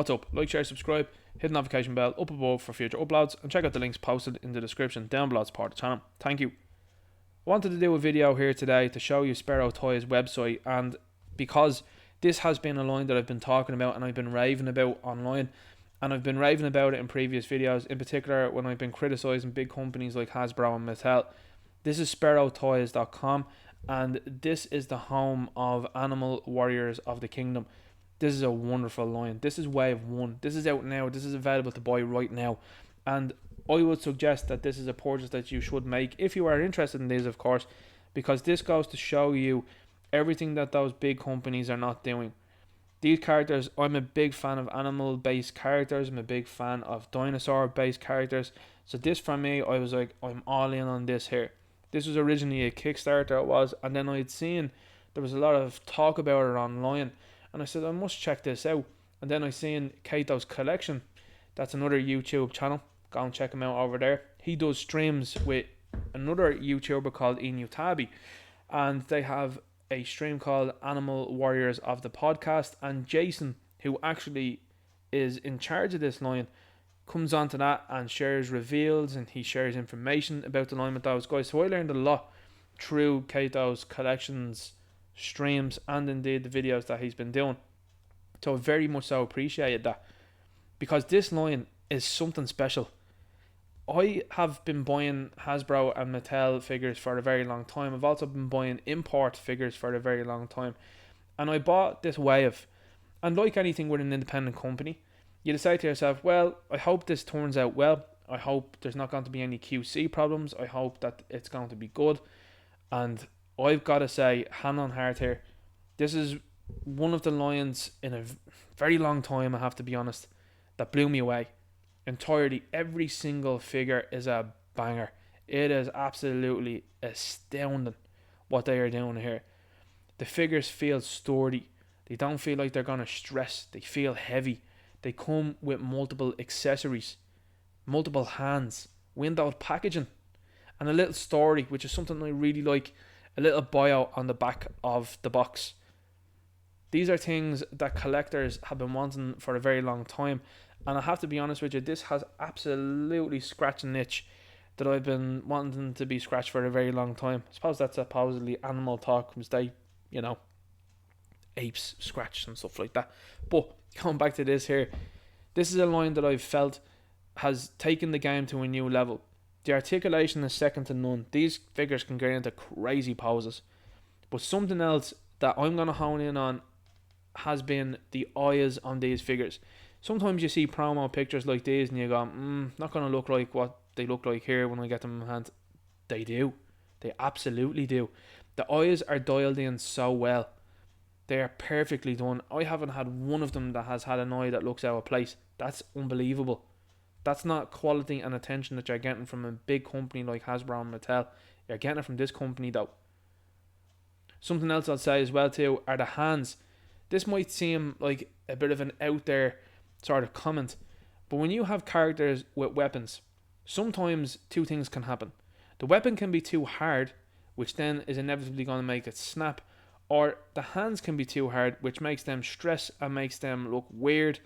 What's up? Like, share, subscribe, hit the notification bell up above for future uploads, and check out the links posted in the description down below as part of the channel. Thank you. I wanted to do a video here today to show you Sparrow Toys website, and because this has been a line that I've been talking about and I've been raving about online, and I've been raving about it in previous videos, in particular when I've been criticising big companies like Hasbro and Mattel. This is sparrowtoys.com, and this is the home of Animal Warriors of the Kingdom. This is a wonderful line. This is Wave 1. This is out now. This is available to buy right now. And I would suggest that this is a purchase that you should make if you are interested in these, of course, because this goes to show you everything that those big companies are not doing. These characters, I'm a big fan of animal-based characters. I'm a big fan of dinosaur-based characters. So this, for me, I was like, I'm all in on this here. This was originally a Kickstarter, it was, and then I'd seen there was a lot of talk about it online, and I said, I must check this out. And then I seen Kato's Collection. That's another YouTube channel. Go and check him out over there. He does streams with another YouTuber called Inutabi, and they have a stream called Animal Warriors of the Podcast, and Jason, who actually is in charge of this line, comes onto that and shares reveals, and he shares information about the line with those guys. So I learned a lot through Kato's Collections streams and indeed the videos that he's been doing. So I very much so appreciated that, because this line is something special. I have been buying Hasbro and Mattel figures for a very long time. I've also been buying import figures for a very long time, and I bought this Wave, and like anything with an independent company, you decide to yourself, well, I hope this turns out well. I hope there's not going to be any QC problems. I hope that it's going to be good. And I've got to say, hand on heart here, this is one of the lines in a very long time, I have to be honest, that blew me away entirely. Every single figure is a banger. It is absolutely astounding what they are doing here. The figures feel sturdy. They don't feel like they're going to stress. They feel heavy. They come with multiple accessories, multiple hands, windowed packaging, and a little story, which is something I really like, a little bio on the back of the box. These are things that collectors have been wanting for a very long time, and I have to be honest with you, this has absolutely scratched an itch that I've been wanting to be scratched for a very long time. I suppose that's supposedly animal talk, because they, apes scratch and stuff like that. But going back to this here, this is a line that I've felt has taken the game to a new level. The articulation is second to none. These figures can get into crazy poses. But something else that I'm going to hone in on has been the eyes on these figures. Sometimes you see promo pictures like these and you go, not going to look like what they look like here when I get them in hand. They do. They absolutely do. The eyes are dialed in so well. They are perfectly done. I haven't had one of them that has had an eye that looks out of place. That's unbelievable. That's not quality and attention that you're getting from a big company like Hasbro and Mattel. You're getting it from this company though. Something else I'll say as well too are the hands. This might seem like a bit of an out there sort of comment, but when you have characters with weapons, sometimes two things can happen. The weapon can be too hard, which then is inevitably going to make it snap, or the hands can be too hard, which makes them stress and makes them look weird.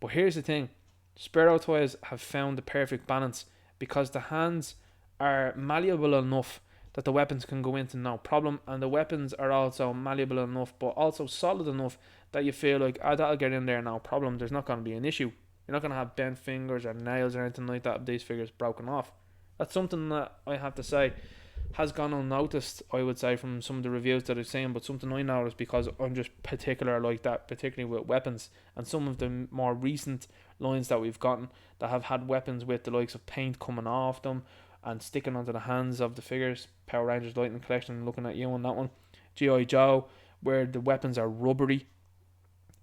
But here's the thing, Sparrow Toys have found the perfect balance, because the hands are malleable enough that the weapons can go into no problem, and the weapons are also malleable enough but also solid enough that you feel like, that'll get in there no problem, there's not going to be an issue. You're not going to have bent fingers or nails or anything like that if these figures broken off. That's something that I have to say has gone unnoticed, I would say, from some of the reviews that I've seen, but something I noticed because I'm just particular like that, particularly with weapons. And some of the more recent lines that we've gotten that have had weapons with the likes of paint coming off them and sticking onto the hands of the figures. Power Rangers Lightning Collection, looking at you on that one. G.I. Joe, where the weapons are rubbery.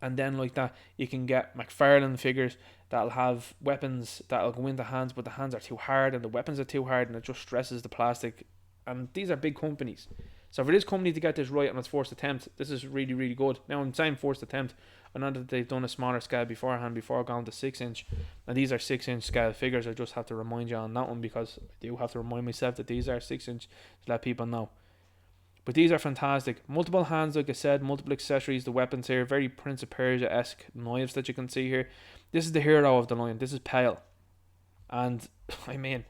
And then like that, you can get McFarlane figures that'll have weapons that'll go into hands, but the hands are too hard and the weapons are too hard, and it just stresses the plastic. And these are big companies, so for this company to get this right on its first attempt, this is really, really good. Now I'm saying first attempt, I know that they've done a smaller scale beforehand before going to 6-inch, and these are 6-inch scale figures. I just have to remind you on that one, because I do have to remind myself that these are 6-inch to let people know. But these are fantastic. Multiple hands, like I said, multiple accessories, the weapons here, very Prince of Persia-esque knives that you can see here. This is the hero of the line. This is Pale. And, I mean,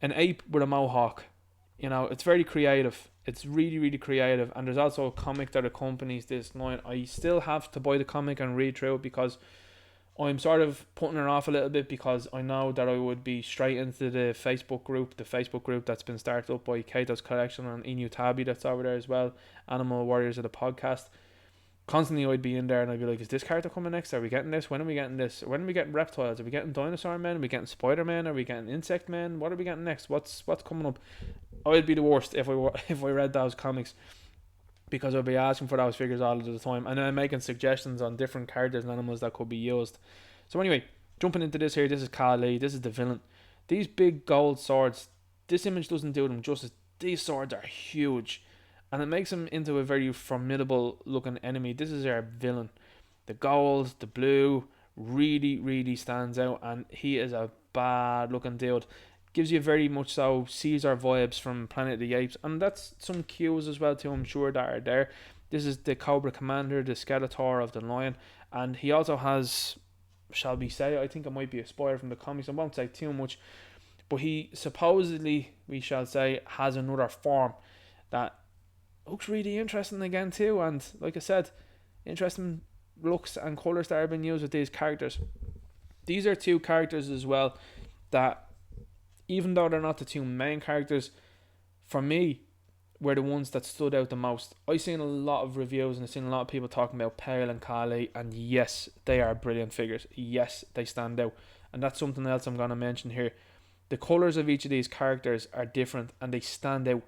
an ape with a mohawk. You know, it's very creative. It's really, really creative. And there's also a comic that accompanies this line. I still have to buy the comic and read through it because I'm sort of putting it off a little bit, because I know that I would be straight into the Facebook group that's been started up by Kato's Collection and Inu Tabi that's over there as well, Animal Warriors of the podcast. Constantly I'd be in there and I'd be like, is this character coming next? Are we getting this? When are we getting this? When are we getting reptiles? Are we getting dinosaur men? Are we getting spider men? Are we getting insect men? What are we getting next? What's coming up? I'd be the worst if I read those comics, because I'll be asking for those figures all of the time, and then making suggestions on different characters and animals that could be used. So anyway, jumping into this here, this is Kali, this is the villain. These big gold swords, this image doesn't do them justice. These swords are huge, and it makes him into a very formidable looking enemy. This is our villain. The gold, the blue, really, really stands out, and he is a bad looking dude. Gives you very much so Caesar vibes from Planet of the Apes, and that's some cues as well too, I'm sure, that are there. This is the Cobra Commander, the Skeletor of the Lion, and he also has, shall we say, I think it might be a spoiler from the comics, I won't say too much, but he supposedly, we shall say, has another form that looks really interesting again too, and like I said, interesting looks and colours that are being used with these characters. These are two characters as well that, even though they're not the two main characters, for me, were the ones that stood out the most. I've seen a lot of reviews and I've seen a lot of people talking about Pale and Kali, and yes, they are brilliant figures. Yes, they stand out. And that's something else I'm going to mention here. The colours of each of these characters are different and they stand out.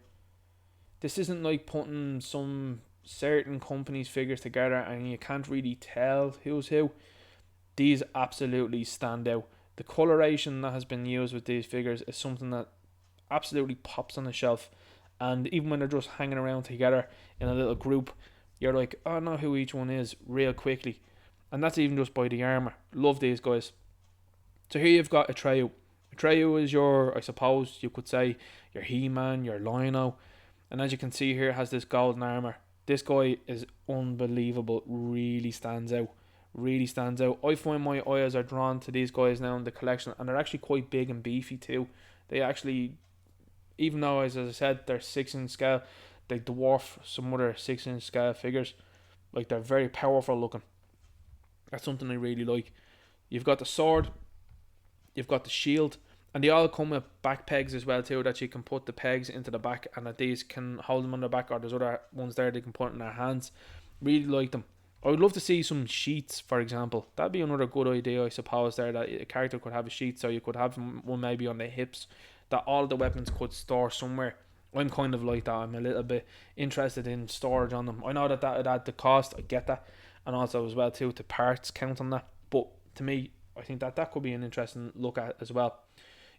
This isn't like putting some certain companies' figures together and you can't really tell who's who. These absolutely stand out. The coloration that has been used with these figures is something that absolutely pops on the shelf, and even when they're just hanging around together in a little group, you're like, oh, I know who each one is real quickly, and that's even just by the armour. Love these guys. So here you've got Atreyu. Atreyu is your, I suppose you could say, your He-Man, your Lino, and as you can see here, has this golden armour. This guy is unbelievable, really stands out. I find my eyes are drawn to these guys now in the collection, and they're actually quite big and beefy too. They actually, even though as I said they're 6-inch scale, they dwarf some other 6-inch scale figures. Like, they're very powerful looking. That's something I really like. You've got the sword, you've got the shield, and they all come with back pegs as well too, that you can put the pegs into the back and that these can hold them on the back, or there's other ones there they can put in their hands. Really like them. I would love to see some sheets, for example. That'd be another good idea, I suppose, there, that a character could have a sheet, so you could have one maybe on the hips, that all the weapons could store somewhere. I'm kind of like that. I'm a little bit interested in storage on them. I know that would add the cost, I get that, and also as well too, the parts count on that, but to me, I think that could be an interesting look at as well.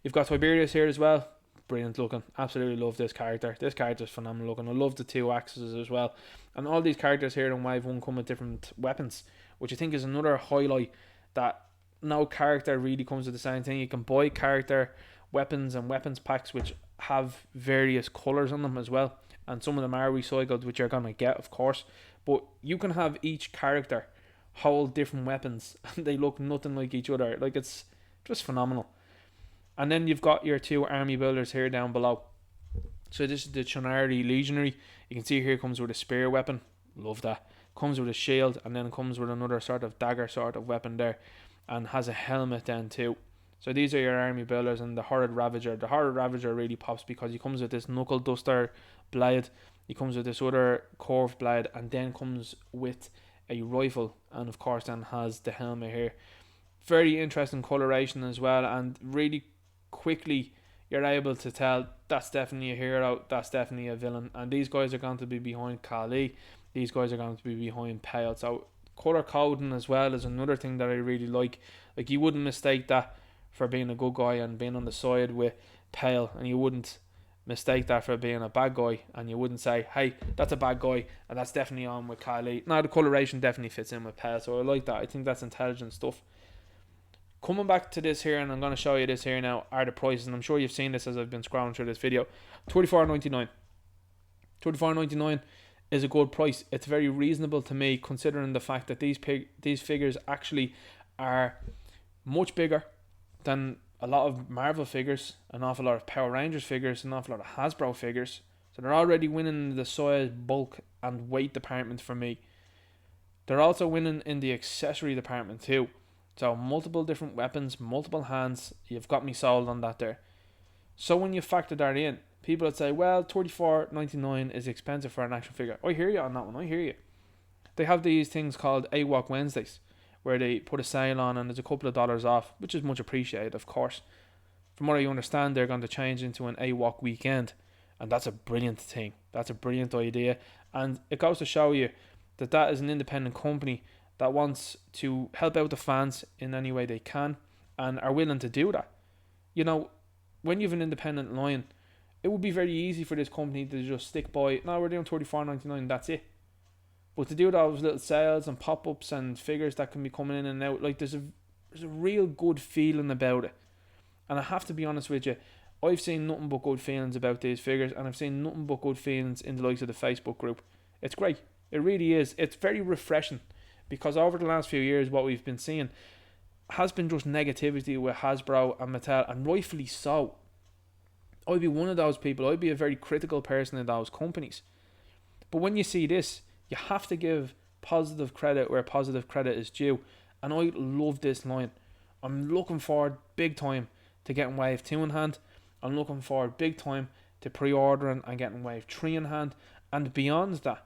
You've got Tiberius here as well. Brilliant looking. Absolutely love this character. This character's phenomenal looking. I love the two axes as well. And all these characters here in Wave 1 come with different weapons, which I think is another highlight, that no character really comes with the same thing. You can buy character weapons and weapons packs which have various colours on them as well. And some of them are recycled, which you're going to get, of course. But you can have each character hold different weapons and they look nothing like each other. Like, it's just phenomenal. And then you've got your two army builders here down below. So this is the Chonari Legionary. You can see here comes with a spear weapon. Love that. Comes with a shield, and then comes with another sort of dagger sort of weapon there, and has a helmet then too. So these are your army builders. And the Horrid Ravager. The Horrid Ravager really pops because he comes with this knuckle duster blade. He comes with this other curved blade, and then comes with a rifle, and of course then has the helmet here. Very interesting coloration as well, and really quickly you're able to tell that's definitely a hero, that's definitely a villain, and these guys are going to be behind Kali, these guys are going to be behind Pale. So colour coding as well is another thing that I really like. Like, you wouldn't mistake that for being a good guy and being on the side with Pale, and you wouldn't mistake that for being a bad guy, and you wouldn't say, hey, that's a bad guy and that's definitely on with Kali. Now the coloration definitely fits in with Pale, so I like that. I think that's intelligent stuff. Coming back to this here, and I'm going to show you this here now, are the prices, and I'm sure you've seen this as I've been scrolling through this video. $24.99. $34.99 is a good price. It's very reasonable to me, considering the fact that these figures actually are much bigger than a lot of Marvel figures, an awful lot of Power Rangers figures, an awful lot of Hasbro figures. So they're already winning the size, bulk, and weight department for me. They're also winning in the accessory department too. So multiple different weapons, multiple hands. You've got me sold on that there. So when you factor that in, people would say, well, $34.99 is expensive for an action figure. I hear you on that one. I hear you. They have these things called AWOK Wednesdays, where they put a sale on and there's a couple of dollars off, which is much appreciated, of course. From what I understand, they're going to change into an AWOK weekend, and that's a brilliant thing. That's a brilliant idea, and it goes to show you that that is an independent company that wants to help out the fans in any way they can and are willing to do that. You know, when you have an independent line, it would be very easy for this company to just stick by, no, we're doing $34.99, that's it. But to do those little sales and pop-ups and figures that can be coming in and out, like there's a real good feeling about it. And I have to be honest with you, I've seen nothing but good feelings about these figures, and I've seen nothing but good feelings in the likes of the Facebook group. It's great. It really is. It's very refreshing, because over the last few years, what we've been seeing has been just negativity with Hasbro and Mattel, and rightfully so. I'd be one of those people. I'd be a very critical person in those companies. But when you see this, you have to give positive credit where positive credit is due. And I love this line. I'm looking forward big time to getting Wave 2 in hand. I'm looking forward big time to pre-ordering and getting Wave 3 in hand. And beyond that,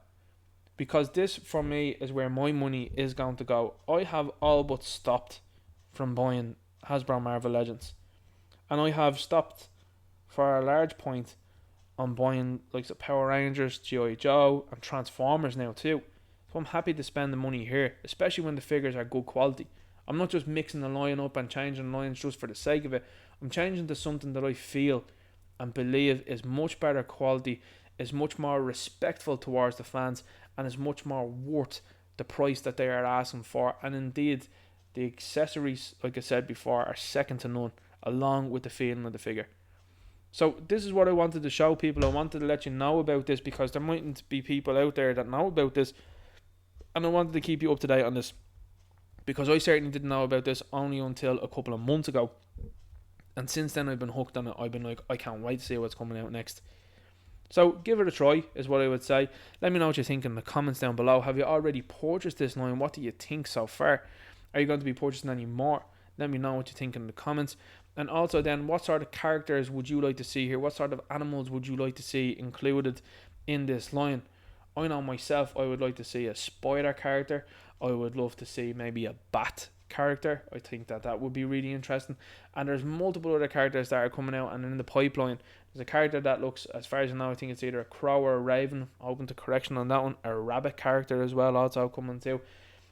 because this for me is where my money is going to go. I have all but stopped from buying Hasbro Marvel Legends. And I have stopped for a large point on buying like the Power Rangers, G.I. Joe and Transformers now too. So I'm happy to spend the money here, especially when the figures are good quality. I'm not just mixing the line up and changing lines just for the sake of it. I'm changing to something that I feel and believe is much better quality, is much more respectful towards the fans, and is much more worth the price that they are asking for. And indeed, the accessories, like I said before, are second to none, along with the feeling of the figure. So this is what I wanted to show people. I wanted to let you know about this, because there mightn't be people out there that know about this, and I wanted to keep you up to date on this, because I certainly didn't know about this only until a couple of months ago, and since then I've been hooked on it. I've been like, I can't wait to see what's coming out next. So give it a try is what I would say. Let me know what you think in the comments down below. Have you already purchased this line? What do you think so far? Are you going to be purchasing any more? Let me know what you think in the comments. And also then, what sort of characters would you like to see here? What sort of animals would you like to see included in this line? I know myself, I would like to see a spider character. I would love to see maybe a bat character. I think that would be really interesting. And there's multiple other characters that are coming out and in the pipeline. There's a character that looks, as far as I know, I think it's either a crow or a raven. Open to correction on that one. A rabbit character as well also coming too.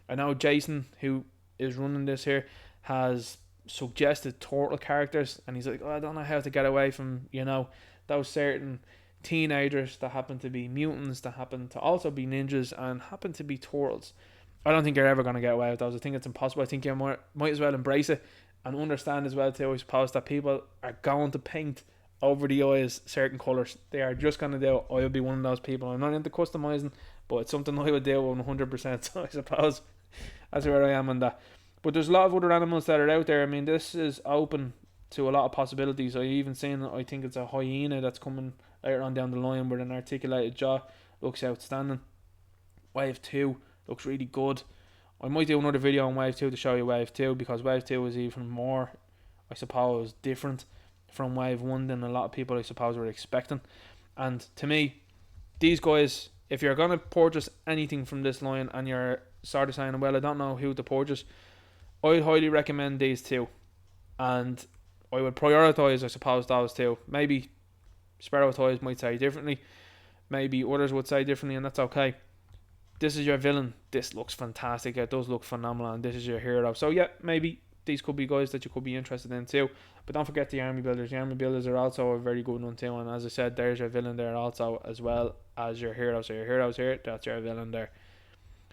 I know Jason, who is running this here, has suggested turtle characters, and he's like, oh, I don't know how to get away from, you know, those certain teenagers that happen to be mutants, that happen to also be ninjas and happen to be turtles. I don't think you're ever going to get away with those. I think it's impossible. I think you might as well embrace it and understand as well too, I suppose, that people are going to paint over the eyes certain colours. They are just going to do it. I would be one of those people. I'm not into customizing, but it's something I would do 100%. So I suppose that's where I am on that. But there's a lot of other animals that are out there. I mean, this is open to a lot of possibilities. I even seen, I think it's a hyena that's coming later on down the line with an articulated jaw. Looks outstanding. Wave 2 looks really good. I might do another video on Wave 2 to show you Wave 2, because Wave 2 is even more, I suppose, different from Wave 1 than a lot of people, I suppose, were expecting. And to me, these guys, if you're going to purchase anything from this line and you're sort of saying, well, I don't know who to purchase, I'd highly recommend these two, and I would prioritise, I suppose, those two. Maybe Sparrow Toys might say differently, maybe others would say differently, and that's okay. This is your villain. This looks fantastic. It does look phenomenal, and this is your hero. So yeah, maybe these could be guys that you could be interested in too. But don't forget the army builders. The army builders are also a very good one too, and as I said, there's your villain there also, as well as your hero. So your hero's here, that's your villain there.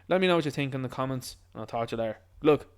Let me know what you think in the comments, and I'll talk to you there. Look,